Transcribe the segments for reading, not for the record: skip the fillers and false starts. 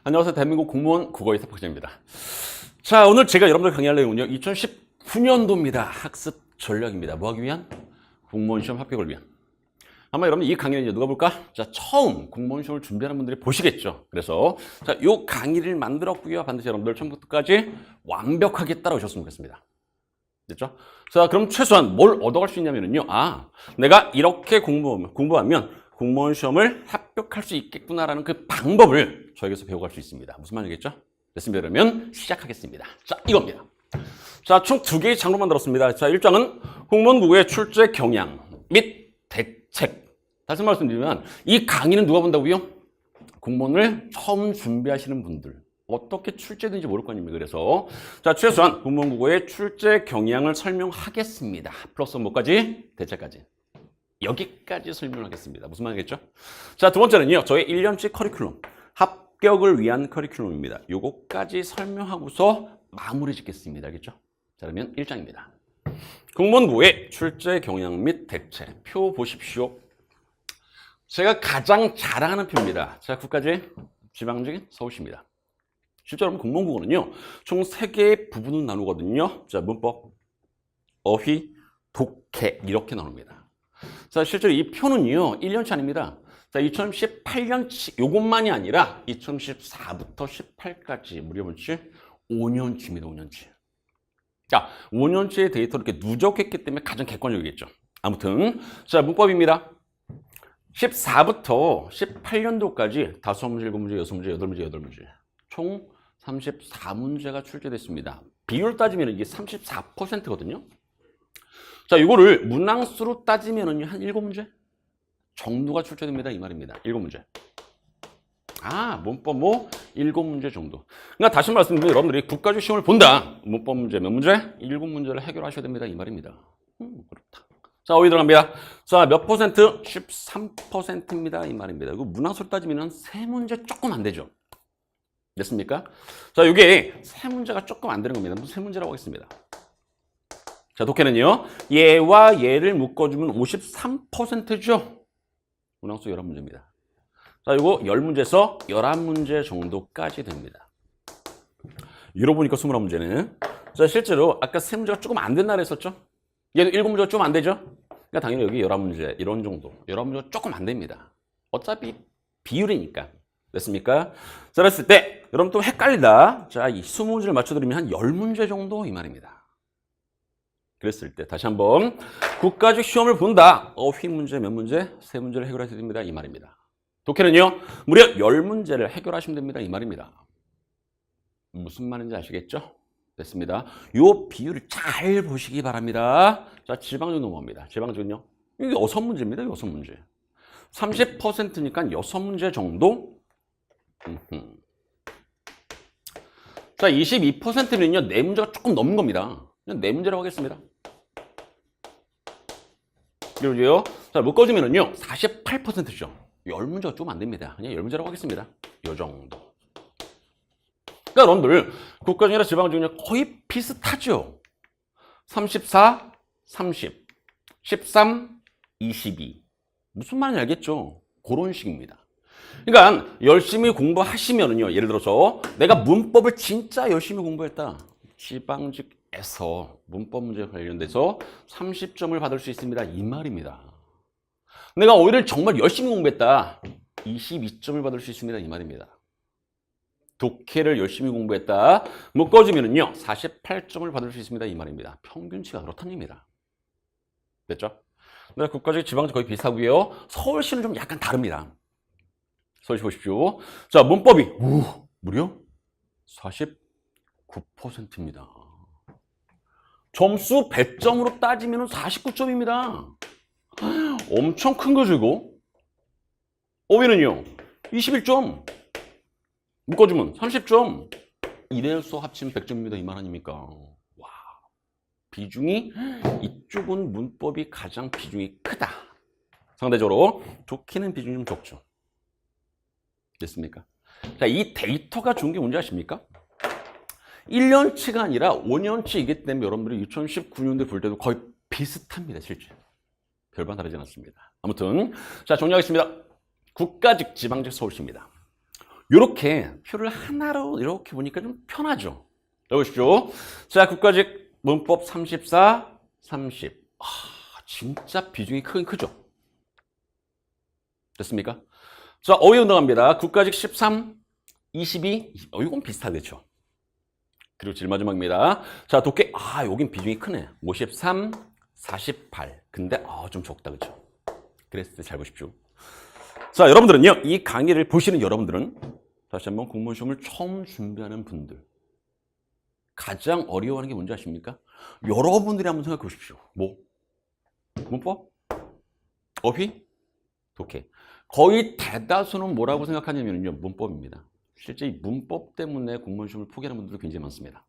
안녕하세요. 대한민국 공무원 국어의사 박진입니다. 자, 오늘 제가 여러분들 강의할 내용은요. 2019년도입니다. 학습 전략입니다. 뭐 하기 위한? 공무원 시험 합격을 위한. 아마 여러분 이 강의는 이제 누가 볼까? 자, 처음 공무원 시험을 준비하는 분들이 보시겠죠. 그래서 자, 요 강의를 만들었고요. 반드시 여러분들 처음부터까지 완벽하게 따라오셨으면 좋겠습니다. 됐죠? 자, 그럼 최소한 뭘 얻어갈 수 있냐면요. 내가 이렇게 공부하면 공무원 시험을 합격할 수 있겠구나라는 그 방법을 저에게서 배워갈 수 있습니다. 무슨 말이겠죠? 됐습니다. 그러면 시작하겠습니다. 자, 이겁니다. 자, 총 2개의 장로 만들었습니다. 자, 1장은 공무원 국어의 출제 경향 및 대책. 다시 말씀드리면 이 강의는 누가 본다고요? 공무원을 처음 준비하시는 분들. 어떻게 출제되는지 모를 거 아닙니까? 그래서 자, 최소한 공무원 국어의 출제 경향을 설명하겠습니다. 플러스 뭐까지? 대책까지. 여기까지 설명하겠습니다. 무슨 말이겠죠? 자, 두 번째는요. 저의 1년치 커리큘럼. 합격을 위한 커리큘럼입니다. 요거까지 설명하고서 마무리 짓겠습니다. 알겠죠? 자, 그러면 1장입니다. 공무원 국어의 출제 경향 및 대책. 표 보십시오. 제가 가장 자랑하는 표입니다. 자, 국가제 지방직 서울시입니다. 실제로 공무원 국어는요. 총 3개의 부분을 나누거든요. 자, 문법, 어휘, 독해 이렇게 나눕니다. 자, 실제로 이 표는요. 1년치 아닙니다. 자, 2018년치 요것만이 아니라 2014부터 18까지 무려 5년치입니다. 5년치. 자, 5년치의 데이터를 이렇게 누적했기 때문에 가장 객관적이겠죠. 아무튼 자, 문법입니다. 14부터 18년도까지 5문제, 7문제, 6문제, 8문제, 8문제. 총 34문제가 출제됐습니다. 비율 따지면 이게 34%거든요. 자, 이거를 문항수로 따지면은 한 7문제 정도가 출제됩니다. 이 말입니다. 7문제. 문법 7문제 정도. 그러니까 다시 말씀드리면 여러분들이 국가직 시험을 본다. 문법 문제 몇 문제? 7문제를 해결하셔야 됩니다. 이 말입니다. 그렇다. 자, 어디 들어갑니다. 자, 몇 퍼센트? 13%입니다. 이 말입니다. 이거 문항수로 따지면 3문제 조금 안 되죠. 됐습니까? 자, 이게 3문제가 조금 안 되는 겁니다. 무슨 3문제라고 하겠습니다. 자, 독해는요. 얘와 얘를 묶어주면 53%죠. 문항수 11문제입니다. 자, 이거 10문제에서 11문제 정도까지 됩니다. 열어보니까 21문제는. 자, 실제로 아까 3문제가 조금 안 된다 그랬었죠? 얘도 7문제가 좀 안 되죠? 그러니까 당연히 여기 11문제, 이런 정도. 11문제가 조금 안 됩니다. 어차피 비율이니까. 됐습니까? 자, 그랬을 때, 여러분 또 헷갈리다. 자, 이 20문제를 맞춰드리면 한 10문제 정도 이 말입니다. 그랬을 때 다시 한번 국가직 시험을 본다. 어휘 문제 몇 문제? 3문제를 해결하셔야 됩니다. 이 말입니다. 독해는요. 무려 10문제를 해결하시면 됩니다. 이 말입니다. 무슨 말인지 아시겠죠? 됐습니다. 요 비율을 잘 보시기 바랍니다. 자, 지방직 넘어갑니다. 지방직은요. 이게 6문제입니다. 6문제. 30%니까 6문제 정도? 자, 22%면요. 4문제가 조금 넘는 겁니다. 그냥 4문제라고 하겠습니다. 그리고요. 자, 묶어주면은요. 48%죠. 10문제가 좀 안 됩니다. 그냥 10문제라고 하겠습니다. 요 정도. 그러니까 여러분들 국가직이나 지방직은요. 거의 비슷하죠. 34, 30, 13, 22. 무슨 말인지 알겠죠? 그런 식입니다. 그러니까 열심히 공부하시면은요. 예를 들어서 내가 문법을 진짜 열심히 공부했다. 지방직에서 문법 문제 관련돼서 30점을 받을 수 있습니다. 이 말입니다. 내가 오히려 정말 열심히 공부했다. 22점을 받을 수 있습니다. 이 말입니다. 독해를 열심히 공부했다. 묶어주면은요. 48점을 받을 수 있습니다. 이 말입니다. 평균치가 그렇다는 얘기입니다. 됐죠? 네, 국가직 지방직 거의 비슷하고요. 서울시는 좀 약간 다릅니다. 서울시 보십시오. 자, 문법이 무려 49%입니다. 점수 100점으로 따지면 49점입니다. 엄청 큰 거죠, 이거? 어휘는요, 21점. 묶어주면 30점. 이래서 합치면 100점입니다. 이 말 아닙니까? 와, 비중이, 이쪽은 문법이 가장 비중이 크다. 상대적으로 독해는 비중이 좀 적죠. 됐습니까? 자, 이 데이터가 좋은 게 뭔지 아십니까? 1년치가 아니라 5년치이기 때문에 여러분들이 2019년도에 볼 때도 거의 비슷합니다. 실제. 별반 다르지 않습니다. 아무튼 자, 정리하겠습니다. 국가직, 지방직, 서울시입니다. 이렇게 표를 하나로 이렇게 보니까 좀 편하죠. 자, 보십시오. 자, 국가직 문법 34, 30. 아, 진짜 비중이 크긴 크죠. 됐습니까? 자, 어휘 운동합니다. 국가직 13, 22. 이건 비슷하겠죠. 그리고 제일 마지막입니다. 자, 독해. 아, 여긴 비중이 크네. 53, 48. 근데 좀 적다, 그죠? 그랬을 때 잘 보십시오. 자, 여러분들은요, 이 강의를 보시는 여러분들은 다시 한번 공무원 시험을 처음 준비하는 분들 가장 어려워하는 게 뭔지 아십니까? 여러분들이 한번 생각해 보십시오. 뭐? 문법? 어휘? 독해. 거의 대다수는 뭐라고 생각하냐면요, 문법입니다. 실제 이 문법 때문에 공무원 시험을 포기하는 분들도 굉장히 많습니다.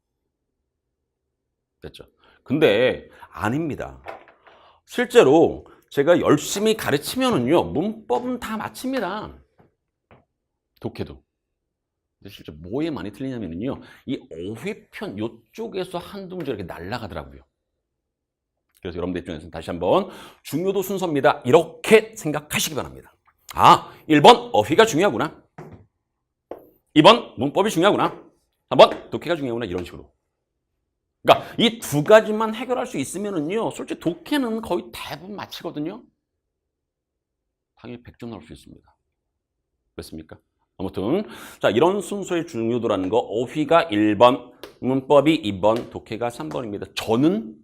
됐죠? 근데 아닙니다. 실제로 제가 열심히 가르치면은요, 문법은 다 맞춥니다. 독해도. 근데 실제 뭐에 많이 틀리냐면요, 이 어휘편 요쪽에서 한두 문제 이렇게 날아가더라고요. 그래서 여러분들 입장에서는 다시 한번 중요도 순서입니다. 이렇게 생각하시기 바랍니다. 1번 어휘가 중요하구나. 2번 문법이 중요하구나. 3번 독해가 중요하구나. 이런 식으로. 그러니까 이 두 가지만 해결할 수 있으면은요, 솔직히 독해는 거의 대부분 맞히거든요. 당연히 100점 나올 수 있습니다. 그렇습니까? 아무튼 자, 이런 순서의 중요도라는 거, 어휘가 1번, 문법이 2번, 독해가 3번입니다. 저는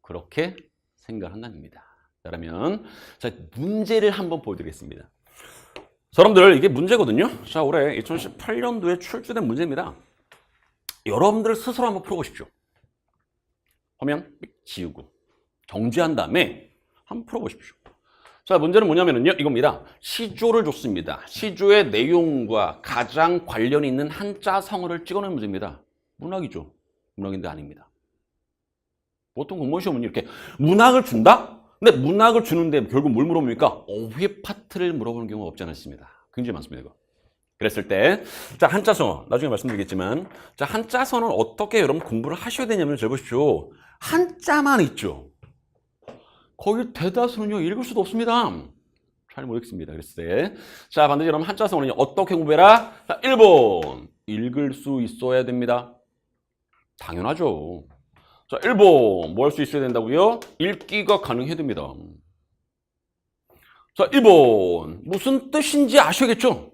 그렇게 생각한답니다. 그러면 자, 문제를 한번 보여드리겠습니다. 여러분들, 이게 문제거든요. 자, 올해 2018년도에 출제된 문제입니다. 여러분들 스스로 한번 풀어보십시오. 화면 지우고 정지한 다음에 한번 풀어보십시오. 자, 문제는 뭐냐면요, 이겁니다. 시조를 줬습니다. 시조의 내용과 가장 관련이 있는 한자 성어를 찍어낸 문제입니다. 문학이죠. 문학인데 아닙니다. 보통 공무원 시험은 이렇게 문학을 준다? 근데 문학을 주는데 결국 뭘 물어봅니까? 어휘 파트를 물어보는 경우가 없지 않아 있습니다. 굉장히 많습니다, 이거. 그랬을 때, 자, 한자 성어, 나중에 말씀드리겠지만, 자, 한자 성어는 어떻게 여러분 공부를 하셔야 되냐면, 잘 보십시오. 한자만 있죠. 거의 대다수는요, 읽을 수도 없습니다. 잘 모르겠습니다. 그랬을 때. 자, 반드시 여러분 한자 성어는 어떻게 공부해라? 자, 1번. 읽을 수 있어야 됩니다. 당연하죠. 자, 1번. 뭐 할 수 있어야 된다고요? 읽기가 가능해야 됩니다. 자, 2번. 무슨 뜻인지 아셔야겠죠?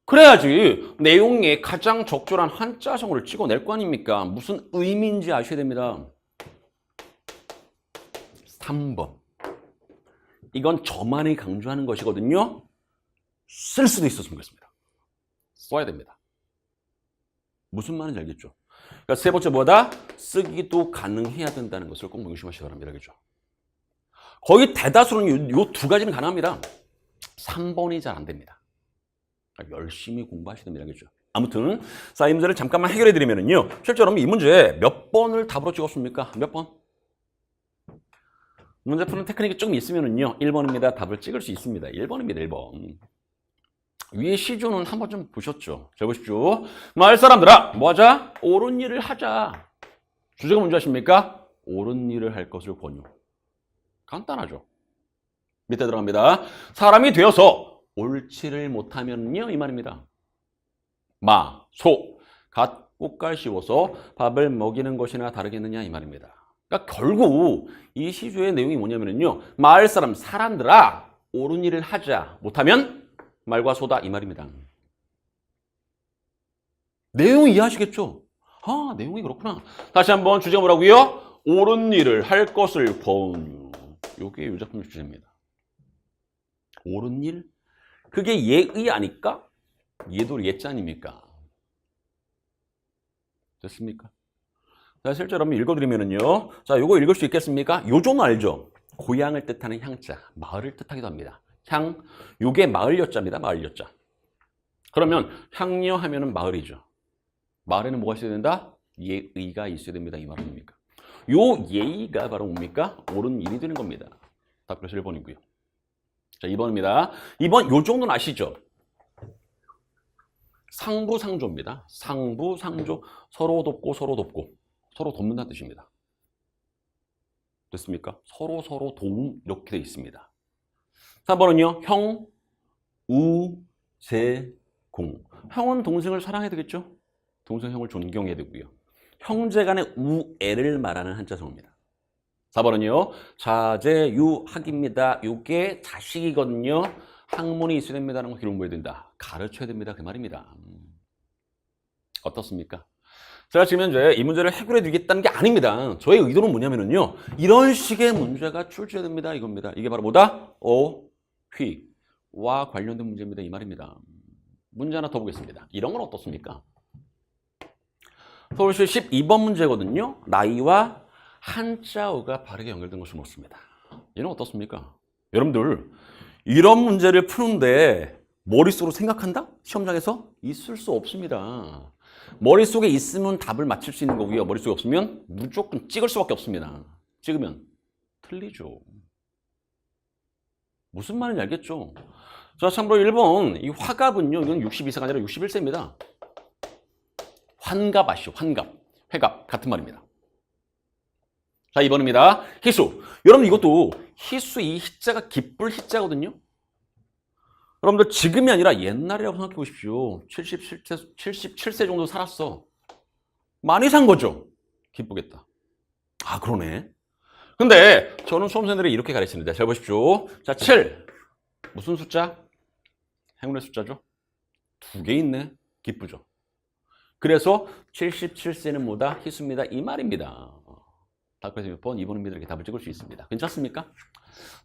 그래야지 내용에 가장 적절한 한자 성어를 찍어낼 거 아닙니까? 무슨 의미인지 아셔야 됩니다. 3번. 이건 저만이 강조하는 것이거든요. 쓸 수도 있었으면 좋겠습니다. 써야 됩니다. 무슨 말인지 알겠죠? 그러니까 세 번째 뭐다? 쓰기도 가능해야 된다는 것을 꼭 명심하시기 바랍니다. 그죠? 거의 대다수는 요 두 가지는 가능합니다. 3번이 잘 안 됩니다. 그러니까 열심히 공부하셔야 됩니다. 그죠? 아무튼 자, 이 문제를 잠깐만 해결해 드리면은요, 실제로 이 문제 몇 번을 답으로 찍었습니까? 몇 번? 문제 푸는 테크닉이 좀 있으면은요, 1번입니다. 답을 찍을 수 있습니다. 1번입니다. 1번. 위에 시조는 한번 좀 보셨죠? 잘 보십시오. 마을 사람들아, 뭐 하자? 옳은 일을 하자. 주제가 뭔지 아십니까? 옳은 일을 할 것을 권유. 간단하죠? 밑에 들어갑니다. 사람이 되어서 옳지를 못하면요, 이 말입니다. 소, 갓 꽃갈 씌워서 밥을 먹이는 것이나 다르겠느냐, 이 말입니다. 그러니까 결국 이 시조의 내용이 뭐냐면요, 마을 사람들아, 옳은 일을 하자. 못하면 말과 소다, 이 말입니다. 내용 이해하시겠죠? 내용이 그렇구나. 다시 한번 주제가 뭐라고요? 옳은 일을 할 것을 권유. 이게 이 작품의 주제입니다. 옳은 일? 그게 예의 아닐까? 예도 예자 아닙니까? 됐습니까? 자, 실제로 한번 읽어드리면은요. 자, 요거 읽을 수 있겠습니까? 요종 알죠? 고향을 뜻하는 향자, 마을을 뜻하기도 합니다. 요게 마을 여자입니다. 마을 여자. 그러면 향여 하면은 마을이죠. 마을에는 뭐가 있어야 된다? 예의가 있어야 됩니다. 이 말은 뭡니까? 요 예의가 바로 뭡니까? 옳은 일이 되는 겁니다. 답변서 1번이고요. 자, 2번입니다. 2번 요 정도는 아시죠? 상부상조입니다. 상부상조. 서로 돕고 서로 돕고. 서로 돕는다는 뜻입니다. 됐습니까? 서로 도움 이렇게 되어 있습니다. 3번은요. 형, 우, 제, 공. 형은 동생을 사랑해야 되겠죠? 동생 형을 존경해야 되고요. 형제 간의 우애를 말하는 한자성어입니다. 4번은요. 자제유학입니다. 요게 자식이거든요. 학문이 있어야 됩니다라는 거 기록 보여야 된다. 가르쳐야 됩니다. 그 말입니다. 어떻습니까? 제가 지금 현재 이 문제를 해결해 드리겠다는 게 아닙니다. 저의 의도는 뭐냐면요. 이런 식의 문제가 출제해야 됩니다. 이겁니다. 이게 바로 뭐다? 어휘와 관련된 문제입니다. 이 말입니다. 문제 하나 더 보겠습니다. 이런 건 어떻습니까? 서울시 12번 문제거든요. 나이와 한자어가 바르게 연결된 것을 묻습니다. 이런 어떻습니까? 여러분들 이런 문제를 푸는데 머릿속으로 생각한다? 시험장에서? 있을 수 없습니다. 머릿속에 있으면 답을 맞힐 수 있는 거고요. 머릿속에 없으면 무조건 찍을 수밖에 없습니다. 찍으면 틀리죠. 무슨 말인지 알겠죠? 자, 참고로 1번 이 화갑은요. 이건 62세가 아니라 61세입니다. 환갑 아시죠? 환갑, 회갑 같은 말입니다. 자, 2번입니다. 희수. 여러분 이것도 희수 이 희자가 기쁠 희자거든요. 여러분들 지금이 아니라 옛날이라고 생각해 보십시오. 77세 정도 살았어. 많이 산 거죠. 기쁘겠다. 아, 그러네. 근데 저는 수험생들이 이렇게 가르치는데 잘 보십시오. 자, 7. 무슨 숫자? 행운의 숫자죠. 2개 있네. 기쁘죠. 그래서 77세는 뭐다? 희수입니다. 이 말입니다. 답변에서 몇 번? 2번입니다. 이렇게 답을 찍을 수 있습니다. 괜찮습니까?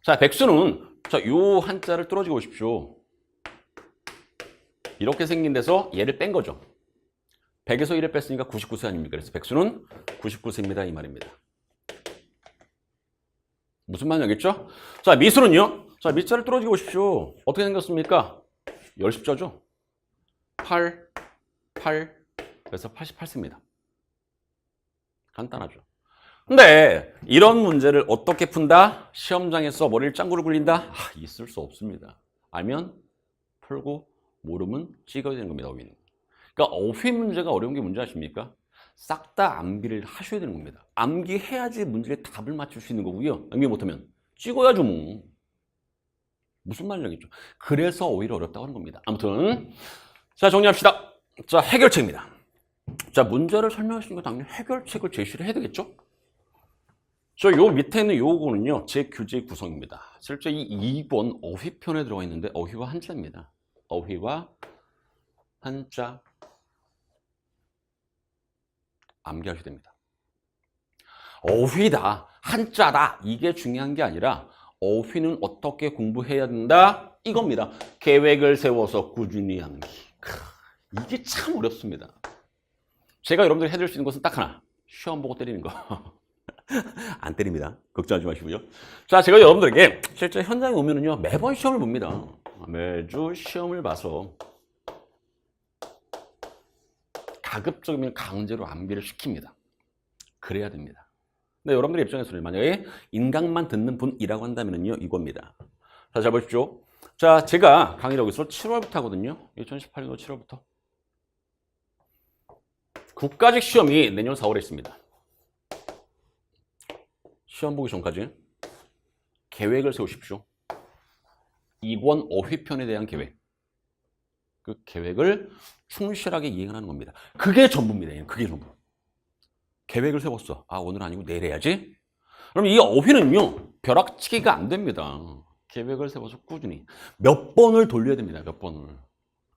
자, 백수는 자, 요 한자를 뚫어지고 보십시오. 이렇게 생긴 데서 얘를 뺀 거죠. 100에서 1을 뺐으니까 99세 아닙니까? 그래서 백수는 99세입니다. 이 말입니다. 무슨 말인지 알겠죠? 자, 미수는요. 자, 밑자를 뚫어지고 보십시오. 어떻게 생겼습니까? 열십자죠. 8, 8, 그래서 88세입니다. 간단하죠. 근데 이런 문제를 어떻게 푼다? 시험장에서 머리를 짱구를 굴린다? 아, 있을 수 없습니다. 알면 풀고 모르면 찍어야 되는 겁니다. 어휘는. 그러니까 어휘 문제가 어려운 게 뭔지 아십니까? 싹 다 암기를 하셔야 되는 겁니다. 암기해야지 문제의 답을 맞출 수 있는 거고요. 암기 못하면 찍어야죠 뭐. 무슨 말인지 알겠죠? 그래서 오히려 어렵다고 하는 겁니다. 아무튼 자, 정리합시다. 자, 해결책입니다. 자, 문제를 설명하시는 거 당연히 해결책을 제시를 해야 되겠죠? 저 요 밑에 있는 요거는요, 제 교재 구성입니다. 실제 이 2번 어휘편에 들어가 있는데 어휘와 한자입니다. 어휘와 한자 암기하셔야 됩니다. 어휘다, 한자다 이게 중요한 게 아니라 어휘는 어떻게 공부해야 된다 이겁니다. 계획을 세워서 꾸준히 암기. 이게 참 어렵습니다. 제가 여러분들이 해드릴 수 있는 것은 딱 하나. 시험 보고 때리는 거. 안 때립니다. 걱정하지 마시고요. 자, 제가 여러분들에게 실제 현장에 오면은요, 매번 시험을 봅니다. 매주 시험을 봐서 가급적이면 강제로 암기를 시킵니다. 그래야 됩니다. 근데 여러분들의 입장에서는 만약에 인강만 듣는 분이라고 한다면요, 이겁니다. 자, 잘 보십시오. 자, 제가 강의를 여기서 7월부터 하거든요. 2018년도 7월부터. 국가직 시험이 내년 4월에 있습니다. 시험 보기 전까지 계획을 세우십시오. 2권 어휘편에 대한 계획. 그 계획을 충실하게 이행하는 겁니다. 그게 전부입니다. 그게 전부. 계획을 세웠어. 아, 오늘 아니고 내일 해야지. 그럼 이 어휘는요, 벼락치기가 안 됩니다. 계획을 세워서 꾸준히. 몇 번을 돌려야 됩니다. 몇 번을.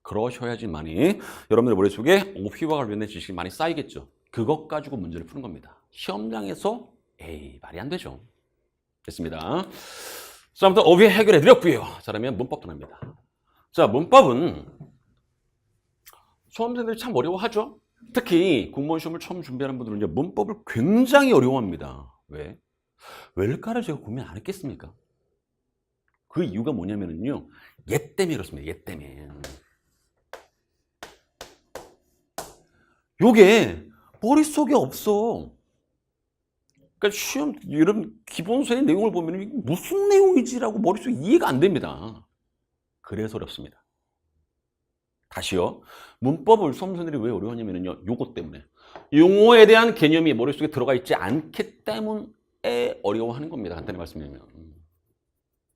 그러셔야지만이 여러분들 머릿속에 어휘와 관련된 지식이 많이 쌓이겠죠. 그것 가지고 문제를 푸는 겁니다. 시험장에서 에이, 말이 안 되죠. 됐습니다. 자, 아무튼 어휘 해결해 드렸고요. 자, 그러면 문법 들어갑니다. 자, 문법은 수험생들이 참 어려워하죠. 특히 공무원 시험을 처음 준비하는 분들은 이제 문법을 굉장히 어려워합니다. 왜? 왜일까를 제가 고민 안 했겠습니까? 그 이유가 뭐냐면요, 얘 때문에 그렇습니다. 얘 때문에. 요게 머릿속에 없어. 그러니까 시험 이런 기본서의 내용을 보면 이게 무슨 내용이지라고 머릿속에 이해가 안 됩니다. 그래서 어렵습니다. 다시요. 문법을 수험생들이 왜 어려워하냐면요, 요것 때문에. 용어에 대한 개념이 머릿속에 들어가 있지 않기 때문에 어려워하는 겁니다. 간단히 말씀드리면.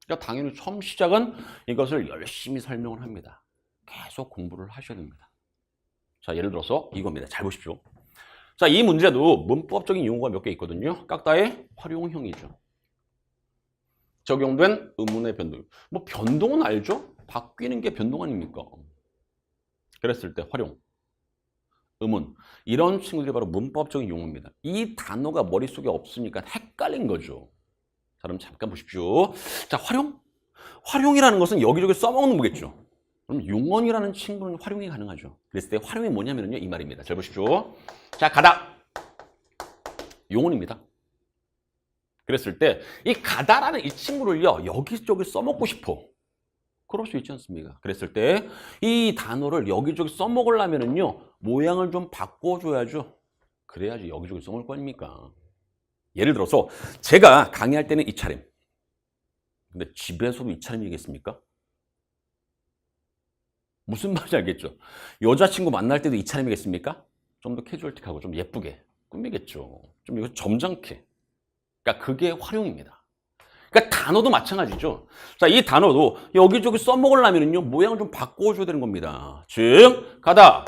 그러니까 당연히 처음 시작은 이것을 열심히 설명을 합니다. 계속 공부를 하셔야 됩니다. 자, 예를 들어서 이겁니다. 잘 보십시오. 자, 이 문제도 문법적인 용어가 몇 개 있거든요. 각다의 활용형이죠. 적용된 의문의 변동. 뭐 변동은 알죠? 바뀌는 게 변동 아닙니까? 그랬을 때 활용, 의문, 이런 친구들이 바로 문법적인 용어입니다. 이 단어가 머릿속에 없으니까 헷갈린 거죠. 자, 그럼 잠깐 보십시오. 자, 활용? 활용이라는 것은 여기저기 써먹는 거겠죠. 그럼 용언이라는 친구는 활용이 가능하죠. 그랬을 때 활용이 뭐냐면요, 이 말입니다. 잘 보십시오. 자, 가다. 용언입니다. 그랬을 때 이 가다라는 이 친구를요, 여기저기 써먹고 싶어. 그럴 수 있지 않습니까? 그랬을 때 이 단어를 여기저기 써먹으려면은요, 모양을 좀 바꿔줘야죠. 그래야지 여기저기 써먹을 거 아닙니까? 예를 들어서 제가 강의할 때는 이 차림. 근데 집에서도 이 차림이겠습니까? 무슨 말인지 알겠죠? 여자친구 만날 때도 이 차림이겠습니까? 좀 더 캐주얼틱하고 좀 예쁘게 꾸미겠죠. 좀 이거 점잖게. 그러니까 그게 활용입니다. 그러니까 단어도 마찬가지죠. 자, 이 단어도 여기저기 써먹으려면요, 모양을 좀 바꿔줘야 되는 겁니다. 즉, 가다,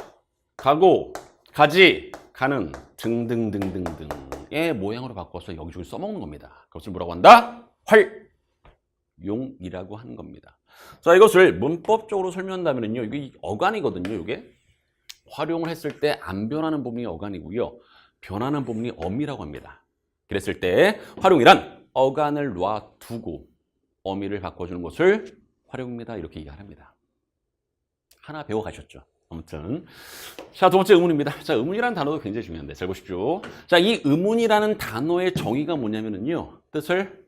가고, 가지, 가는 등등등등등의 모양으로 바꿔서 여기저기 써먹는 겁니다. 그것을 뭐라고 한다? 활용이라고 하는 겁니다. 자, 이것을 문법적으로 설명한다면요, 이게 어간이거든요. 이게 활용을 했을 때 안 변하는 부분이 어간이고요, 변하는 부분이 어미라고 합니다. 그랬을 때 활용이란 어간을 놔두고 어미를 바꿔주는 것을 활용입니다. 이렇게 얘기합니다. 하나 배워가셨죠? 아무튼 자, 두 번째 의문입니다. 자, 의문이라는 단어도 굉장히 중요한데 잘 보십시오. 자, 이 의문이라는 단어의 정의가 뭐냐면요, 뜻을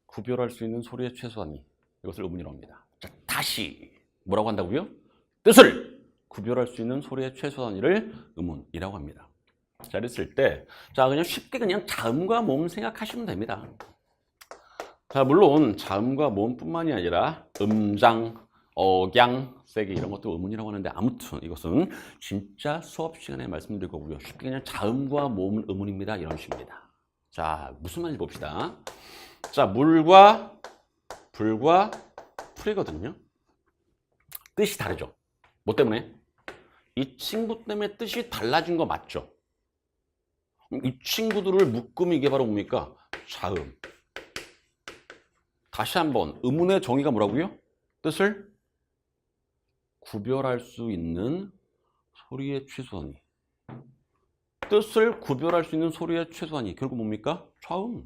구별할 수 있는 소리의 최소한이, 이것을 의문이라고 합니다. 자, 다시 뭐라고 한다고요? 뜻을 구별할 수 있는 소리의 최소한이를 의문이라고 합니다. 자, 이랬을 때, 자, 그냥 쉽게 그냥 자음과 모음 생각하시면 됩니다. 자, 물론 자음과 모음뿐만이 아니라 음장, 억양, 세기 이런 것도 의문이라고 하는데, 아무튼 이것은 진짜 수업 시간에 말씀드릴 거고요. 쉽게 그냥 자음과 모음은 의문입니다. 이런 식입니다. 자, 무슨 말인지 봅시다. 자, 물과 불과 풀이거든요. 뜻이 다르죠. 뭐 때문에? 이 친구 때문에 뜻이 달라진 거 맞죠? 이 친구들을 묶으면 이게 바로 뭡니까? 자음. 다시 한번 의문의 정의가 뭐라고요? 뜻을 구별할 수 있는 소리의 최소한이. 뜻을 구별할 수 있는 소리의 최소한이 결국 뭡니까? 자음.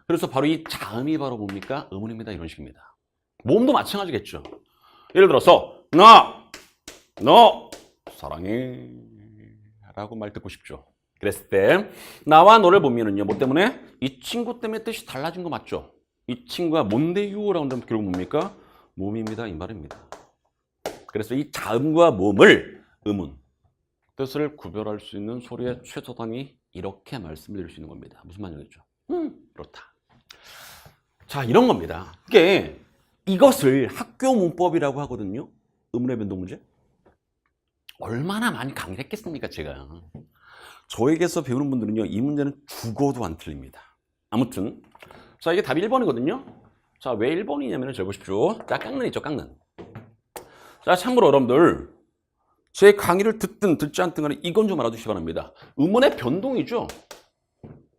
그래서 바로 이 자음이 바로 뭡니까? 의문입니다. 이런 식입니다. 모음도 마찬가지겠죠. 예를 들어서 너 사랑해 라고 말 듣고 싶죠. 그랬을 때 나와 너를 보면은요, 뭐 때문에? 이 친구 때문에 뜻이 달라진 거 맞죠? 이 친구가 뭔데요? 라고 하면 결국 뭡니까? 모음입니다. 이 말입니다. 그래서 이 자음과 모음을 의문, 뜻을 구별할 수 있는 소리의 최소한이 이렇게 말씀드릴 수 있는 겁니다. 무슨 말이겠죠? 그렇다. 자, 이런 겁니다. 이것을 학교 문법이라고 하거든요. 의문의 변동 문제. 얼마나 많이 강의를 했겠습니까, 제가. 저에게서 배우는 분들은요, 이 문제는 죽어도 안 틀립니다. 아무튼 자, 이게 답이 1번이거든요. 자, 왜 1번이냐면 잘 보십시오. 자, 깡는 있죠, 깡는. 자, 참고로 여러분들 제 강의를 듣든 듣지 않든 간에 이건 좀 알아두시기 바랍니다. 의문의 변동이죠.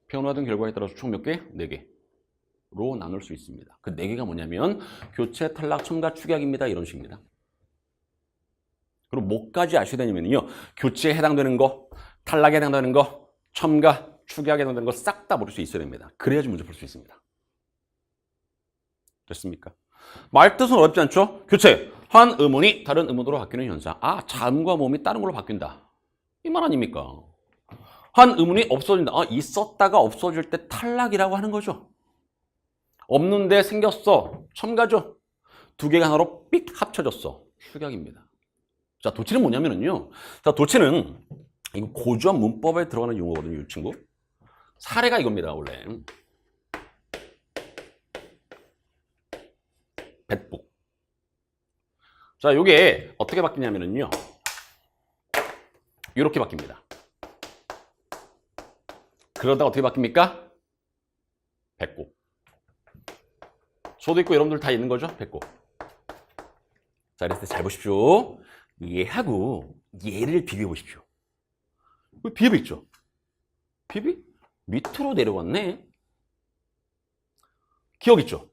변화된 결과에 따라서 총 몇 개? 4개로 나눌 수 있습니다. 그 4개가 뭐냐면 교체, 탈락, 첨가, 축약입니다. 이런 식입니다. 그리고 뭐까지 아셔야 되냐면요, 교체에 해당되는 거, 탈락에 해당되는 거, 첨가, 축약에 해당되는 거 싹 다 모를 수 있어야 됩니다. 그래야지 문제 풀 수 있습니다. 됐습니까? 말뜻은 어렵지 않죠? 교체, 한 의문이 다른 의문으로 바뀌는 현상. 아, 자음과 모음이 다른 걸로 바뀐다. 이 말 아닙니까? 한 의문이 없어진다. 아, 있었다가 없어질 때 탈락이라고 하는 거죠. 없는데 생겼어. 첨가죠. 2개가 하나로 삑 합쳐졌어. 축약입니다. 자, 도치는 뭐냐면요. 자, 도치는 이거 고전 문법에 들어가는 용어거든요, 이 친구. 사례가 이겁니다, 원래. 뱃북. 자, 요게 어떻게 바뀌냐면요, 이렇게 바뀝니다. 그러다가 어떻게 바뀝니까? 배꼽. 저도 있고 여러분들 다 있는 거죠? 배꼽. 자, 이랬을 때 잘 보십시오. 얘하고 얘를 비교해 보십시오. 비읍이 있죠? 비읍이 밑으로 내려왔네. 기억 있죠?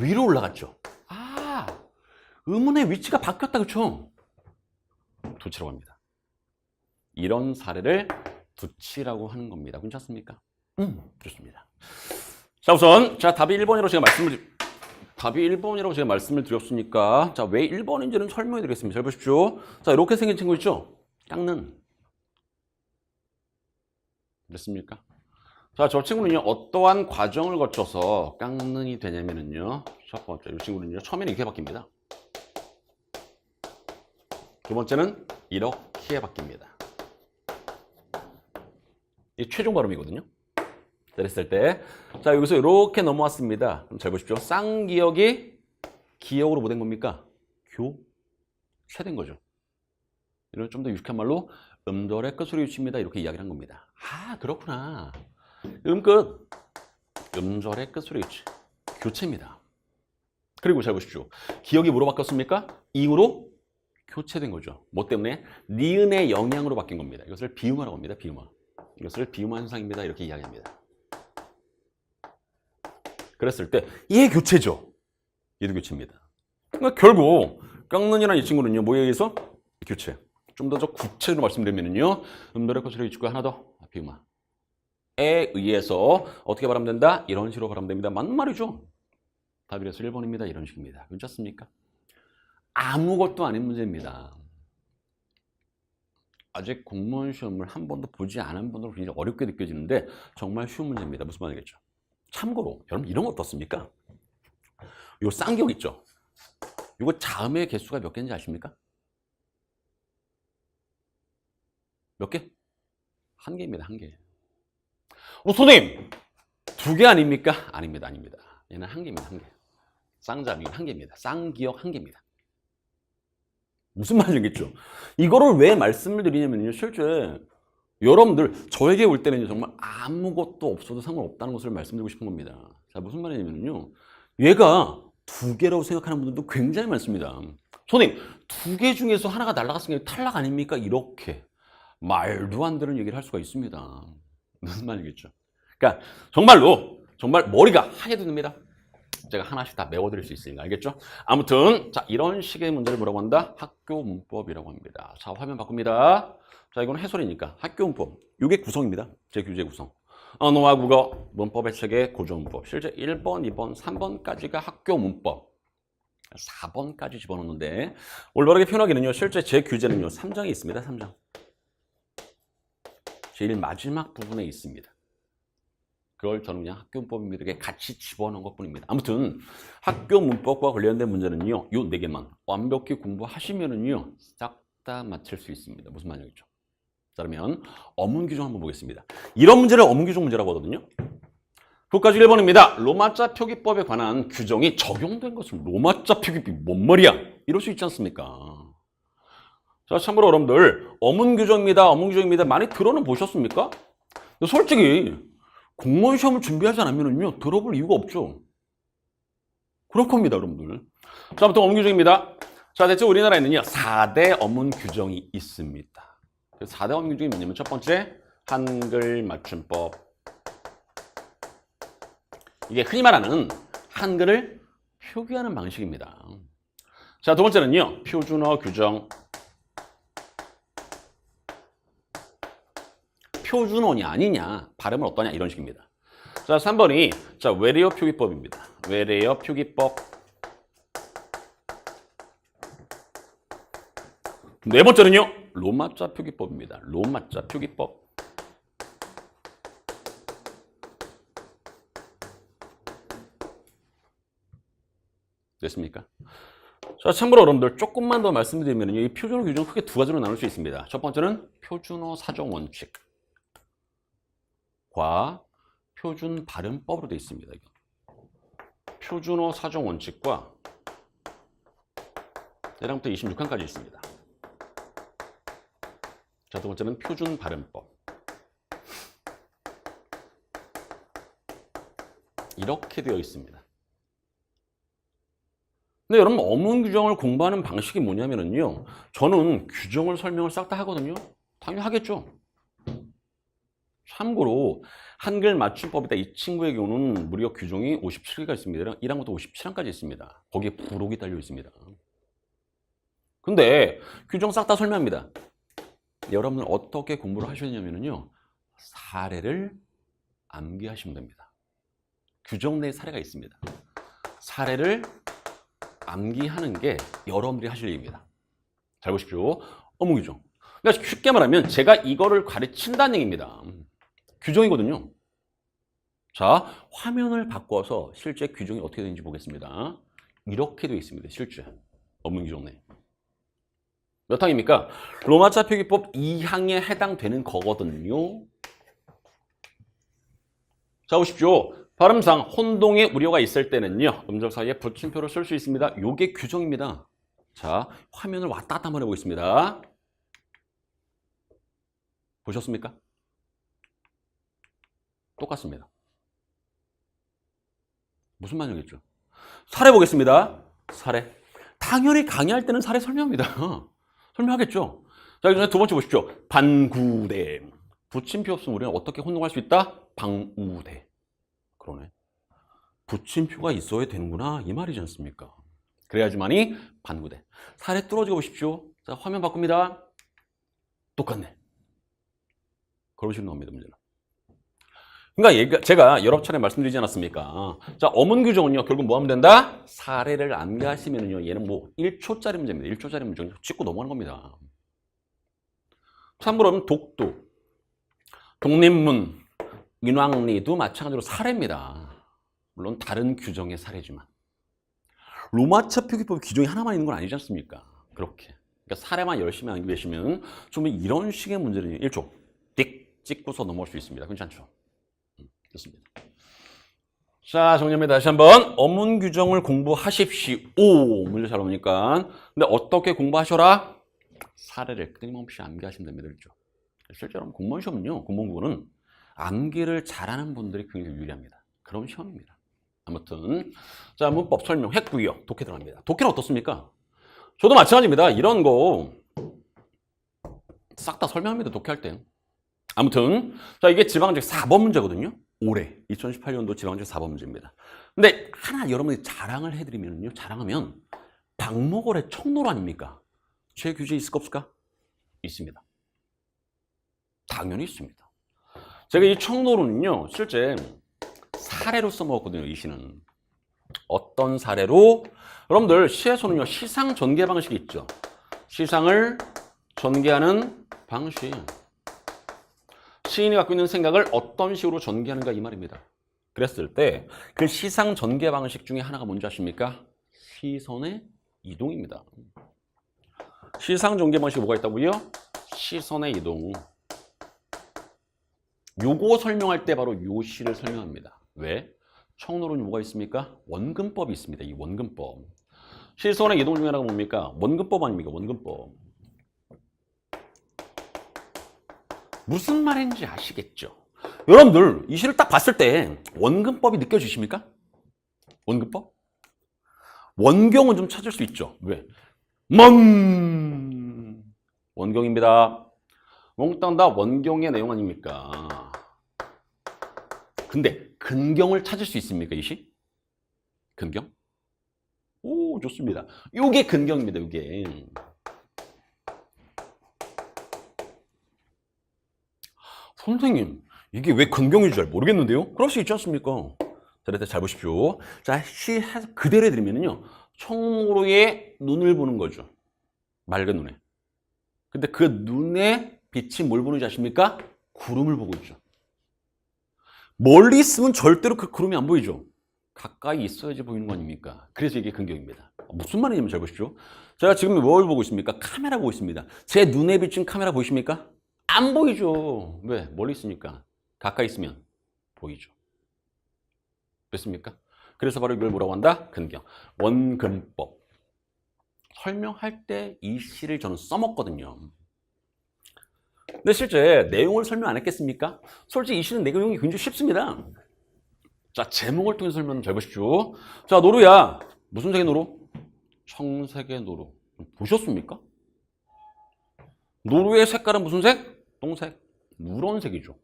위로 올라갔죠? 아, 의문의 위치가 바뀌었다, 그쵸? 두치라고 합니다. 이런 사례를 두치라고 하는 겁니다. 괜찮습니까? 좋습니다. 자, 우선 답이 1번이라고 제가 말씀을 드렸으니까 자, 왜 1번인지는 설명해 드리겠습니다. 잘 보십시오. 자, 이렇게 생긴 친구 있죠? 깎는. 됐습니까? 자, 저 친구는요, 어떠한 과정을 거쳐서 깎는이 되냐면은요, 첫 번째, 이 친구는요, 처음에는 이렇게 바뀝니다. 두 번째는 이렇게 바뀝니다. 이 최종 발음이거든요. 그랬을 때, 자, 여기서 이렇게 넘어왔습니다. 그럼 잘 보십시오. 쌍기역이 기역으로 뭐 된 겁니까? 교체된 거죠. 이런 좀 더 유식한 말로 음절의 끝소리 유치입니다. 이렇게 이야기를 한 겁니다. 아, 그렇구나. 음끝, 음절의 끝소리 유치, 교체입니다. 그리고 잘 보십시오. 기역이 뭐로 바뀌었습니까? 잉으로 교체된 거죠. 뭐 때문에? 니은의 영향으로 바뀐 겁니다. 이것을 비음화라고 합니다. 비음화. 이것을 비음화 현상입니다. 이렇게 이야기합니다. 그랬을 때 얘 교체죠. 얘도 교체입니다. 그러니까 결국 깎는이라는 이 친구는요. 뭐에 의해서? 교체. 좀 더 구체적으로 말씀드리면요. 음절의 끝소리 유치가 하나 더 비음화. 에 의해서 어떻게 발음된다? 이런 식으로 발음됩니다. 맞는 말이죠. 답이라서 1번입니다. 이런 식입니다. 괜찮습니까? 아무것도 아닌 문제입니다. 아직 공무원 시험을 한 번도 보지 않은 분들은 굉장히 어렵게 느껴지는데 정말 쉬운 문제입니다. 무슨 말이겠죠? 참고로 여러분 이런 거 어떻습니까? 요 쌍기역 있죠? 이거 자음의 개수가 몇 개인지 아십니까? 몇 개? 한 개입니다. 한 개. 선생님! 2개 아닙니까? 아닙니다. 아닙니다. 얘는 한 개입니다. 한 개. 쌍자음이 한 개입니다. 쌍기역 한 개입니다. 무슨 말인지 알겠죠? 이거를 왜 말씀을 드리냐면요. 실제 여러분들 저에게 올 때는 정말 아무것도 없어도 상관없다는 것을 말씀드리고 싶은 겁니다. 자, 무슨 말이냐면요. 얘가 2개라고 생각하는 분들도 굉장히 많습니다. 선생님, 2개 중에서 하나가 날아갔으니까 탈락 아닙니까? 이렇게 말도 안 되는 얘기를 할 수가 있습니다. 무슨 말이겠죠? 그러니까 정말 머리가 하얘도 됩니다. 제가 하나씩 다 메워드릴 수 있으니까 알겠죠? 아무튼 자, 이런 식의 문제를 뭐라고 한다? 학교 문법이라고 합니다. 자, 화면 바꿉니다. 자, 이건 해설이니까 학교 문법. 이게 구성입니다. 제 규제 구성. 언어와 국어, 문법의 체계, 고조문법. 실제 1번, 2번, 3번까지가 학교 문법. 4번까지 집어넣는데 올바르게 표현하기는요. 실제 제 규제는요. 3장이 있습니다. 3장. 제일 마지막 부분에 있습니다. 그걸 저는 그냥 학교 문법입니다. 이렇게 같이 집어넣은 것뿐입니다. 아무튼 학교 문법과 관련된 문제는요. 요 4개만 완벽히 공부하시면은요. 싹 다 맞힐 수 있습니다. 무슨 말이겠죠? 자, 그러면 어문 규정 한번 보겠습니다. 이런 문제를 어문 규정 문제라고 하거든요. 그것까지 1번입니다. 로마자 표기법에 관한 규정이 적용된 것은 로마자 표기법이 뭔 말이야? 이럴 수 있지 않습니까? 자, 참고로 여러분들 어문 규정입니다. 많이 들어는 보셨습니까? 근데 솔직히 공무원 시험을 준비하지 않으면요 들어볼 이유가 없죠. 그럴 겁니다, 여러분들. 자, 아무튼 어문 규정입니다. 자, 대체 우리나라에는요 4대 어문 규정이 있습니다. 4대 어문 규정이 뭐냐면 첫 번째 한글 맞춤법. 이게 흔히 말하는 한글을 표기하는 방식입니다. 자, 두 번째는요 표준어 규정. 표준어냐 아니냐, 발음은 어떠냐 이런 식입니다. 자, 3번이 자 외래어 표기법입니다. 외래어 표기법. 네 번째는요 로마자 표기법입니다. 로마자 표기법. 됐습니까? 자, 참고로 여러분들 조금만 더 말씀드리면 이 표준어 규정 크게 2가지로 나눌 수 있습니다. 첫 번째는 표준어 사정 원칙. 과 표준 발음법으로 되어 있습니다. 표준어 사정 원칙과 대략부터 26항까지 있습니다. 자, 두 번째는 표준 발음법. 이렇게 되어 있습니다. 근데 여러분 어문 규정을 공부하는 방식이 뭐냐면요. 저는 규정을 설명을 싹 다 하거든요. 당연히 하겠죠. 참고로 한글 맞춤법이다 이 친구의 경우는 무려 규정이 57개가 있습니다. 1항부터 57항까지 있습니다. 거기에 부록이 달려 있습니다. 근데 규정 싹 다 설명합니다. 여러분은 어떻게 공부를 하셔야 되냐면요. 사례를 암기하시면 됩니다. 규정 내에 사례가 있습니다. 사례를 암기하는 게 여러분들이 하실 일입니다. 잘 보십시오. 어문 규정. 그러니까 쉽게 말하면 제가 이거를 가르친다는 얘기입니다. 규정이거든요. 자, 화면을 바꿔서 실제 규정이 어떻게 되는지 보겠습니다. 이렇게 되어 있습니다. 실제 어문 규정 내. 몇 항입니까? 로마자 표기법 2항에 해당되는 거거든요. 자, 보십시오. 발음상 혼동의 우려가 있을 때는요. 음절 사이에 붙임표를 쓸 수 있습니다. 요게 규정입니다. 자, 화면을 왔다 갔다 한번 해보겠습니다. 보셨습니까? 똑같습니다. 무슨 말이겠죠? 사례 보겠습니다. 사례. 당연히 강의할 때는 사례 설명합니다. 설명하겠죠? 자, 이제 두 번째 보십시오. 반구대. 붙임표 없으면 우리는 어떻게 혼동할 수 있다? 방우대. 그러네. 붙임표가 있어야 되는구나. 이 말이지 않습니까? 그래야지만이 반구대. 사례 뚫어지고 보십시오. 자, 화면 바꿉니다. 똑같네. 그러시는 겁니다, 문제는. 그러니까 제가 여러 차례 말씀드리지 않았습니까? 자, 어문 규정은요, 결국 뭐 하면 된다? 사례를 암기하시면은요, 얘는 뭐 1초짜리 문제입니다. 1초짜리 문제 짚고 넘어가는 겁니다. 참고로 독도, 독립문, 인왕리도 마찬가지로 사례입니다. 물론 다른 규정의 사례지만. 로마차 표기법 규정이 하나만 있는 건 아니지 않습니까? 그렇게. 그러니까 사례만 열심히 암기 계시면 좀 이런 식의 문제는 1초 띡 찍고서 넘어올 수 있습니다. 괜찮죠? 좋습니다. 자, 정리합니다. 다시 한번 어문 규정을 공부하십시오. 문제 잘 오니까. 근데 어떻게 공부하셔라? 사례를 끊임없이 암기하시면 됩니다. 그렇죠? 실제로 공무원 시험은요. 공무원은 암기를 잘하는 분들이 굉장히 유리합니다. 그런 시험입니다. 아무튼 자, 문법 설명했고요. 독해 들어갑니다. 독해는 어떻습니까? 저도 마찬가지입니다. 이런 거 싹 다 설명합니다. 독해할 때. 아무튼 자, 이게 지방직 4번 문제거든요. 올해 2018년도 지방직 4번 문제입니다. 근데 하나 여러분이 자랑을 해드리면요. 자랑하면 박목월의 청로로 아닙니까? 제 규제 있을까 없을까? 있습니다. 당연히 있습니다. 제가 이 청로로는요. 실제 사례로 써먹었거든요. 이 시는. 어떤 사례로? 여러분들 시에서는요. 시상 전개 방식이 있죠. 시상을 전개하는 방식. 시인이 갖고 있는 생각을 어떤 식으로 전개하는가 이 말입니다. 그랬을 때 그 시상 전개 방식 중에 하나가 뭔지 아십니까? 시선의 이동입니다. 시상 전개 방식이 뭐가 있다고요? 시선의 이동. 요거 설명할 때 바로 요 시를 설명합니다. 왜? 청로는 뭐가 있습니까? 원근법이 있습니다. 이 원근법. 시선의 이동 중에 하나가 뭡니까? 원근법 아닙니까? 원근법. 무슨 말인지 아시겠죠? 여러분들 이 시를 딱 봤을 때 원근법이 느껴지십니까? 원근법? 원경은 좀 찾을 수 있죠. 왜? 원경입니다. 몽땅 다 원경의 내용 아닙니까? 근데 근경을 찾을 수 있습니까? 이 시? 근경? 오, 좋습니다. 요게 근경입니다. 요게. 선생님, 이게 왜 근경인 줄 모르겠는데요? 그럴 수 있지 않습니까? 자, 일단 잘 보십시오. 자, 시 그대로 해드리면요. 청로에 눈을 보는 거죠. 맑은 눈에. 근데 그 눈에 빛이 뭘 보는지 아십니까? 구름을 보고 있죠. 멀리 있으면 절대로 그 구름이 안 보이죠. 가까이 있어야지 보이는 거 아닙니까? 그래서 이게 근경입니다. 무슨 말이냐면 잘 보십시오. 제가 지금 뭘 보고 있습니까? 카메라 보고 있습니다. 제 눈에 비친 카메라 보이십니까? 안 보이죠. 왜? 멀리 있으니까. 가까이 있으면 보이죠. 됐습니까? 그래서 바로 이걸 뭐라고 한다? 근경. 원근법. 설명할 때 이 시를 저는 써먹거든요. 근데 실제 내용을 설명 안 했겠습니까? 솔직히 이 시는 내용이 굉장히 쉽습니다. 자, 제목을 통해서 설명 잘 보십시오. 자, 노루야. 무슨 색의 노루? 청색의 노루. 보셨습니까? 노루의 색깔은 무슨 색? 똥색. 누런색이죠.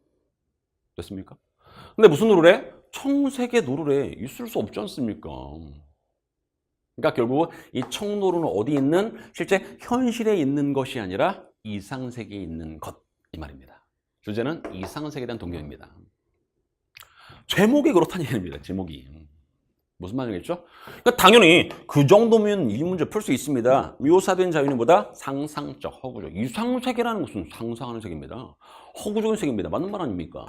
됐습니까? 근데 무슨 노루래? 청색의 노루래. 있을 수 없지 않습니까? 그러니까 결국 이 청노루는 어디 있는? 실제 현실에 있는 것이 아니라 이상세계에 있는 것. 이 말입니다. 주제는 이상세계에 대한 동경입니다. 제목이 그렇다는 얘기입니다. 제목이. 무슨 말이겠죠? 그러니까 당연히 그 정도면 이 문제 풀 수 있습니다. 묘사된 자유는 뭐다? 상상적, 허구적. 이상세계라는 것은 상상하는 세계입니다. 허구적인 세계입니다. 맞는 말 아닙니까?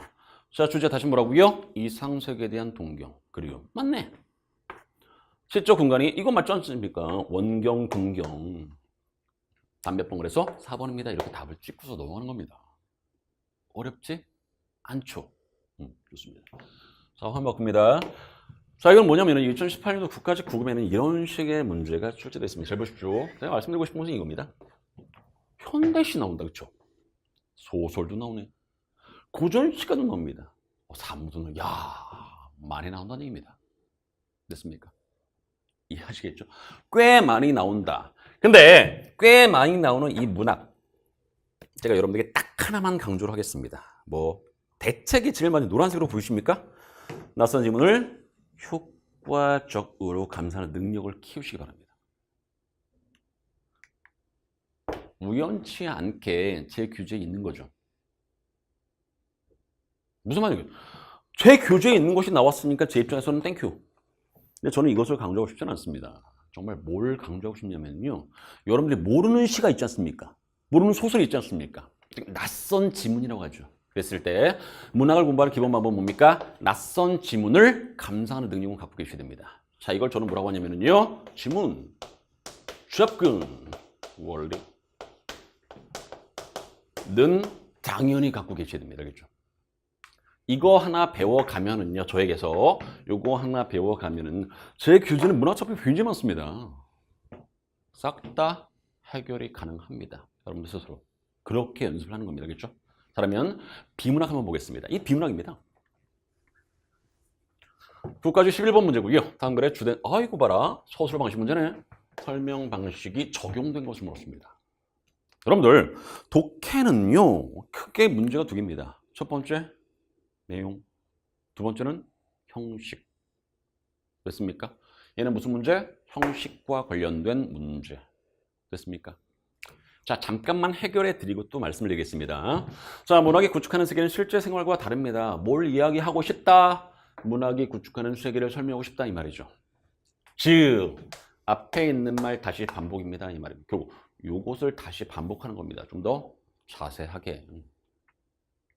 자, 주제 다시 뭐라고요? 이상세계에 대한 동경. 그리고 맞네. 시적 공간이 이거 맞지 않습니까? 원경, 동경. 답 몇 번 그래서 4번입니다. 이렇게 답을 찍고서 넘어가는 겁니다. 어렵지 않죠? 좋습니다. 자, 한번 바꿉니다. 자, 이건 뭐냐면은 2018년도 국가직 9급에는 이런 식의 문제가 출제되어 있습니다. 잘 보십시오. 제가 말씀드리고 싶은 것은 이겁니다. 현대시 나온다, 그쵸? 소설도 나오네. 고전시가도 나옵니다. 산문도 야 많이 나온다는 얘기입니다. 됐습니까? 이해하시겠죠? 꽤 많이 나온다. 근데 꽤 많이 나오는 이 문학, 제가 여러분들에게 딱 하나만 강조를 하겠습니다. 뭐 대책이 제일 많이 노란색으로 보이십니까? 낯선 지문을 효과적으로 감상하는 능력을 키우시기 바랍니다. 우연치 않게 제 교재에 있는 거죠. 무슨 말이에요? 제 교재에 있는 것이 나왔으니까 제 입장에서는 땡큐. 근데 저는 이것을 강조하고 싶지는 않습니다. 정말 뭘 강조하고 싶냐면요. 여러분들이 모르는 시가 있지 않습니까? 모르는 소설이 있지 않습니까? 낯선 지문이라고 하죠. 그랬을 때 문학을 공부하는 기본 방법은 뭡니까? 낯선 지문을 감상하는 능력을 갖고 계셔야 됩니다. 자, 이걸 저는 뭐라고 하냐면요. 지문, 접근, 원리는 당연히 갖고 계셔야 됩니다. 그렇죠? 이거 하나 배워가면은요, 저에게서 요거 하나 배워가면은 제 교재는 문학작품이 굉장히 많습니다. 싹 다 해결이 가능합니다. 여러분들 스스로. 그렇게 연습을 하는 겁니다. 그렇죠? 자, 그러면 비문학 한번 보겠습니다. 이 비문학입니다. 국가지 11번 문제고요. 다음 글에 주된, 아이고 봐라. 서술 방식 문제네. 설명 방식이 적용된 것을 물었습니다. 여러분들, 독해는요, 크게 문제가 두 개입니다. 첫 번째, 내용. 두 번째는 형식. 됐습니까? 얘는 무슨 문제? 형식과 관련된 문제. 됐습니까? 자, 잠깐만 해결해 드리고 또 말씀을 드리겠습니다. 자, 문학이 구축하는 세계는 실제 생활과 다릅니다. 뭘 이야기하고 싶다? 문학이 구축하는 세계를 설명하고 싶다 이 말이죠. 즉, 앞에 있는 말 다시 반복입니다 이 말입니다. 결국 요것을 다시 반복하는 겁니다. 좀 더 자세하게.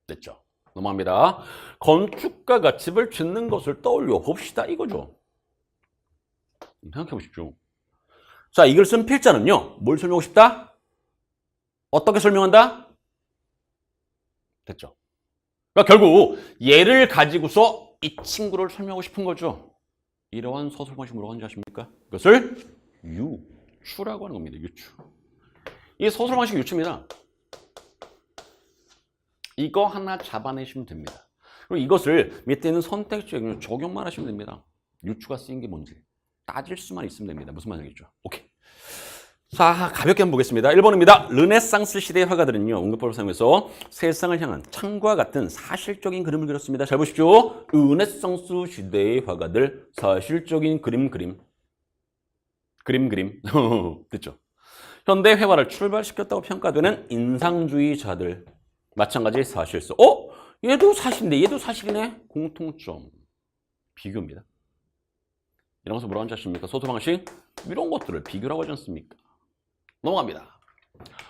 됐죠? 넘어갑니다. 건축가가 집을 짓는 것을 떠올려 봅시다 이거죠. 생각해 보십시오. 자, 이걸 쓴 필자는요. 뭘 설명하고 싶다? 어떻게 설명한다? 됐죠? 그러니까 결국 얘를 가지고서 이 친구를 설명하고 싶은 거죠. 이러한 서술 방식 뭐라고 하는지 아십니까? 이것을 유추라고 하는 겁니다. 유추. 이 서술 방식 유추입니다. 이거 하나 잡아내시면 됩니다. 그리고 이것을 밑에 있는 선택지에 적용만 하시면 됩니다. 유추가 쓰인 게 뭔지 따질 수만 있으면 됩니다. 무슨 말이겠죠? 오케이. 자, 가볍게 한번 보겠습니다. 1번입니다. 르네상스 시대의 화가들은요, 응급법을 사용해서 세상을 향한 창과 같은 사실적인 그림을 그렸습니다. 잘 보십시오. 르네상스 시대의 화가들, 사실적인 그림. 됐죠? 현대 회화를 출발시켰다고 평가되는 인상주의자들. 마찬가지 사실서. 얘도 사실인데 얘도 사실이네. 공통점. 비교입니다. 이런 것을 뭐라고 하는지 아십니까? 소설 방식. 이런 것들을 비교라고 하지 않습니까? 넘어갑니다.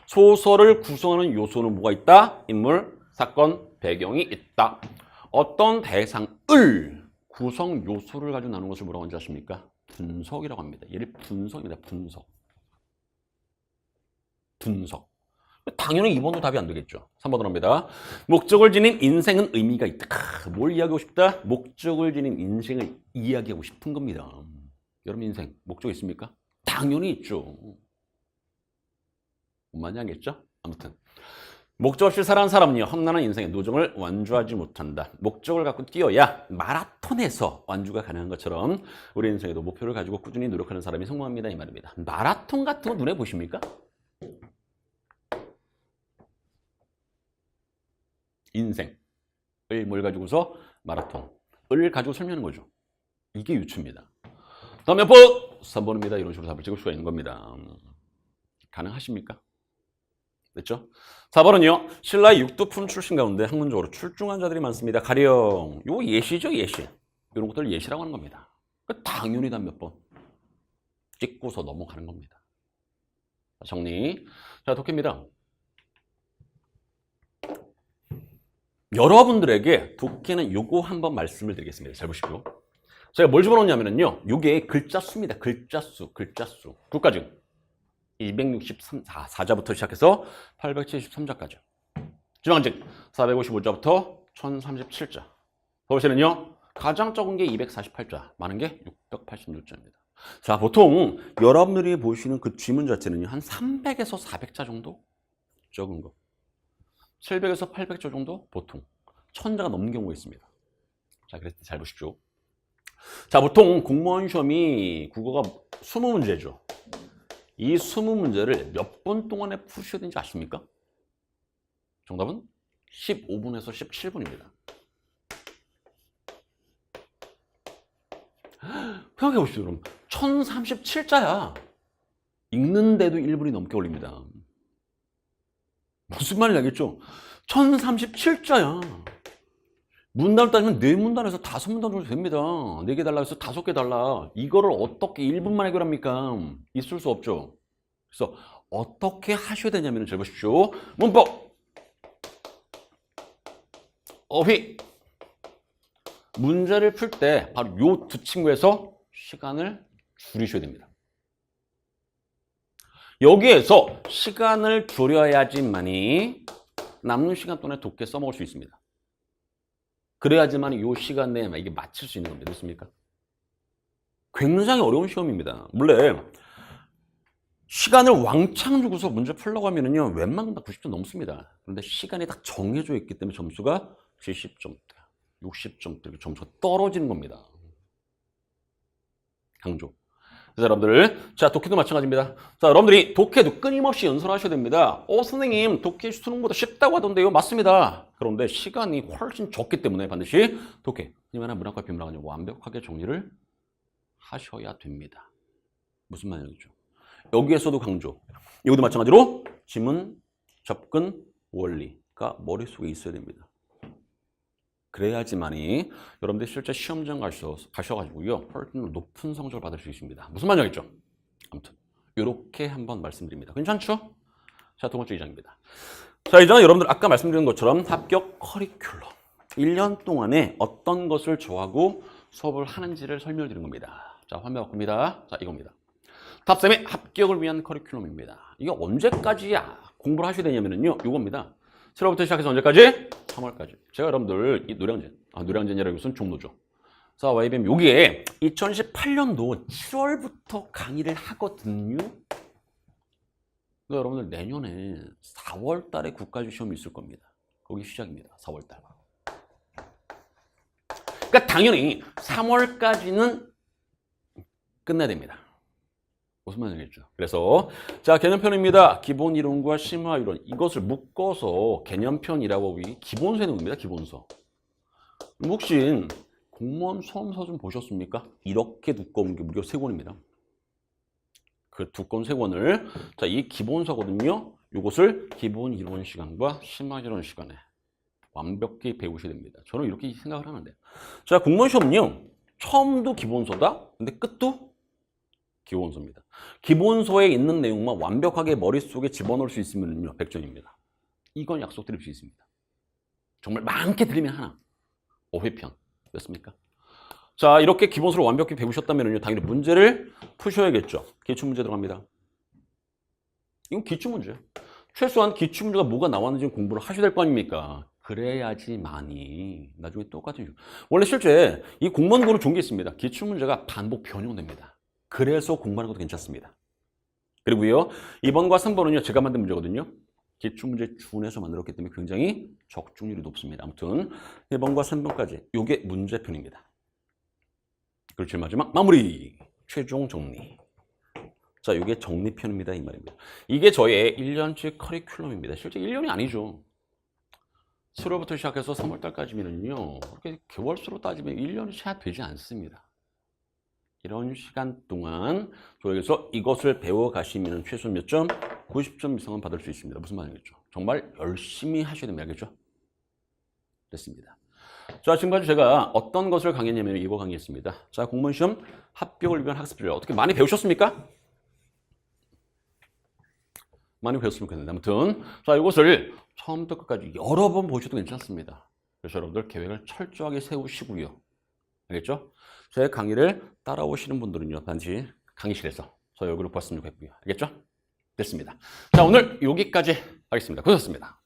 소설을 구성하는 요소는 뭐가 있다? 인물, 사건, 배경이 있다. 어떤 대상을 구성 요소를 가지고 나누는 것을 뭐라고 하는지 아십니까? 분석이라고 합니다. 얘를 분석입니다. 분석. 당연히 2번도 답이 안 되겠죠. 3번으로 합니다. 목적을 지닌 인생은 의미가 있다. 뭘 이야기하고 싶다? 목적을 지닌 인생을 이야기하고 싶은 겁니다. 여러분 인생 목적 있습니까? 당연히 있죠. 뭔 말인지 알겠죠? 아무튼 목적 없이 살아온 사람은요, 험난한 인생의 노정을 완주하지 못한다. 목적을 갖고 뛰어야 마라톤에서 완주가 가능한 것처럼 우리 인생에도 목표를 가지고 꾸준히 노력하는 사람이 성공합니다. 이 말입니다. 마라톤 같은 거 눈에 보십니까? 인생을 뭘 가지고서 마라톤을 가지고 설명하는 거죠. 이게 유추입니다. 다음 몇 번? 3번입니다. 이런 식으로 답을 찍을 수가 있는 겁니다. 가능하십니까? 됐죠? 4번은요. 신라의 육두품 출신 가운데 학문적으로 출중한 자들이 많습니다. 가령 요 예시죠, 예시. 이런 것들 예시라고 하는 겁니다. 당연히 단 몇 번 찍고서 넘어가는 겁니다. 정리. 자, 독해입니다. 여러분들에게 독해는 요거 한번 말씀을 드리겠습니다. 잘 보십시오. 제가 뭘 집어넣냐면요. 요게 글자 수입니다. 글자 수. 끝까지. 263자부터 시작해서 873자까지. 지방직 455자부터 1037자. 보시면요. 가장 적은 게 248자, 많은 게 686자입니다. 자, 보통 여러분들이 보시는 그 지문 자체는요. 한 300에서 400자 정도 적은 거. 700에서 800자 정도 보통. 1000자가 넘는 경우가 있습니다. 자, 그래서 잘 보십시오. 자, 보통 공무원 시험이 국어가 20문제죠. 이 20문제를 몇 분 동안에 푸셔야 되는지 아십니까? 정답은 15분에서 17분입니다. 생각해 보십시오, 여러분. 1037자야. 읽는데도 1분이 넘게 걸립니다. 무슨 말인지 알겠죠? 1037자야. 문단을 따지면 4문단에서 5문단 정도 됩니다. 4개 달라 해서 5개 달라. 이거를 어떻게 1분만 해결합니까? 있을 수 없죠. 그래서 어떻게 하셔야 되냐면 잘 보십시오. 문법, 어휘. 문제를 풀 때 바로 요 두 친구에서 시간을 줄이셔야 됩니다. 여기에서 시간을 줄여야지만이 남는 시간 동안에 독해 써먹을 수 있습니다. 그래야지만 이 시간 내에 이게 맞출 수 있는 겁니다. 됐습니까? 굉장히 어려운 시험입니다. 원래 시간을 왕창 주고서 문제 풀려고 하면은요, 웬만하면 다 90점 넘습니다. 그런데 시간이 딱 정해져 있기 때문에 점수가 70점대, 60점대 이렇게 점수가 떨어지는 겁니다. 강조. 그래서 여러분들, 자, 독해도 마찬가지입니다. 자, 여러분들이 독해도 끊임없이 연설하셔야 됩니다. 선생님, 독해 수능보다 쉽다고 하던데요. 맞습니다. 그런데 시간이 훨씬 적기 때문에 반드시 독해, 흔히말하는 문학과 비문학은 완벽하게 정리를 하셔야 됩니다. 무슨 말이죠? 여기에서도 강조. 이것도 마찬가지로 지문, 접근, 원리가 머릿속에 있어야 됩니다. 그래야지만이 여러분들이 실제 시험장 가셔가지고요, 훨씬 높은 성적을 받을 수 있습니다. 무슨 말이겠죠? 아무튼 이렇게 한번 말씀드립니다. 괜찮죠? 자, 두 번째 2장입니다. 자, 이장은 여러분들 아까 말씀드린 것처럼 합격 커리큘럼. 1년 동안에 어떤 것을 좋아하고 수업을 하는지를 설명드리는 겁니다. 자, 화면 바꿉니다. 자, 이겁니다. 탑3의 합격을 위한 커리큘럼입니다. 이게 언제까지 공부를 하셔야 되냐면요, 이겁니다. 7월부터 시작해서 언제까지? 3월까지. 제가 여러분들 이 노량진이라는 것은 종로죠. 자, YBM 여기에 2018년도 7월부터 강의를 하거든요. 여러분들 내년에 4월 달에 국가직 시험이 있을 겁니다. 거기 시작입니다. 4월 달. 그러니까 당연히 3월까지는 끝내야 됩니다. 무슨 말이겠죠? 그래서 자, 개념편입니다. 기본 이론과 심화 이론, 이것을 묶어서 개념편이라고 기본서에 놓습니다. 기본서. 혹시 공무원 수험서 좀 보셨습니까? 이렇게 두꺼운 게 무려 3권입니다. 그 두꺼운 3권을, 자, 이 기본서거든요. 이것을 기본 이론 시간과 심화 이론 시간에 완벽히 배우셔야 됩니다. 저는 이렇게 생각을 하는데, 자, 공무원 시험은요, 처음도 기본서다. 근데 끝도 기본서입니다. 기본서에 있는 내용만 완벽하게 머릿속에 집어넣을 수 있으면요, 100점입니다. 이건 약속드릴 수 있습니다. 정말 많게 드리면 하나. 5회편. 됐습니까? 자, 이렇게 기본서를 완벽히 배우셨다면요, 당연히 문제를 푸셔야겠죠. 기출문제 들어갑니다. 이건 기출문제예요. 최소한 기출문제가 뭐가 나왔는지 공부를 하셔야 될 거 아닙니까? 그래야지만이 나중에 똑같은. 원래 실제 이 공무원고는 좋은 게 있습니다. 기출문제가 반복 변형됩니다. 그래서 공부하는 것도 괜찮습니다. 그리고요, 2번과 3번은요, 제가 만든 문제거든요. 기출문제 준해서 만들었기 때문에 굉장히 적중률이 높습니다. 아무튼 1번과 3번까지 이게 문제편입니다. 그리고 제일 마지막 마무리 최종 정리. 자, 이게 정리편입니다. 이 말입니다. 이게 저의 1년치 커리큘럼입니다. 실제 1년이 아니죠. 7월부터 시작해서 3월달까지면요. 그렇게 개월수로 따지면 1년이 채 되지 않습니다. 이런 시간 동안 저에게서 이것을 배워가시면 최소 몇 점? 90점 이상은 받을 수 있습니다. 무슨 말이겠죠? 정말 열심히 하셔야 됩니다. 알겠죠? 됐습니다. 자, 지금까지 제가 어떤 것을 강의했냐면 이거 강의했습니다. 자, 공무원 시험 합격을 위한 학습 전략 어떻게 많이 배우셨습니까? 많이 배웠으면 좋겠는데 아무튼 자, 이것을 처음부터 끝까지 여러 번 보셔도 괜찮습니다. 그래서 여러분들 계획을 철저하게 세우시고요. 알겠죠? 제 강의를 따라오시는 분들은요, 단지 강의실에서 저 얼굴을 봤으면 좋겠고요. 알겠죠? 됐습니다. 자, 오늘 여기까지 하겠습니다. 고생하셨습니다.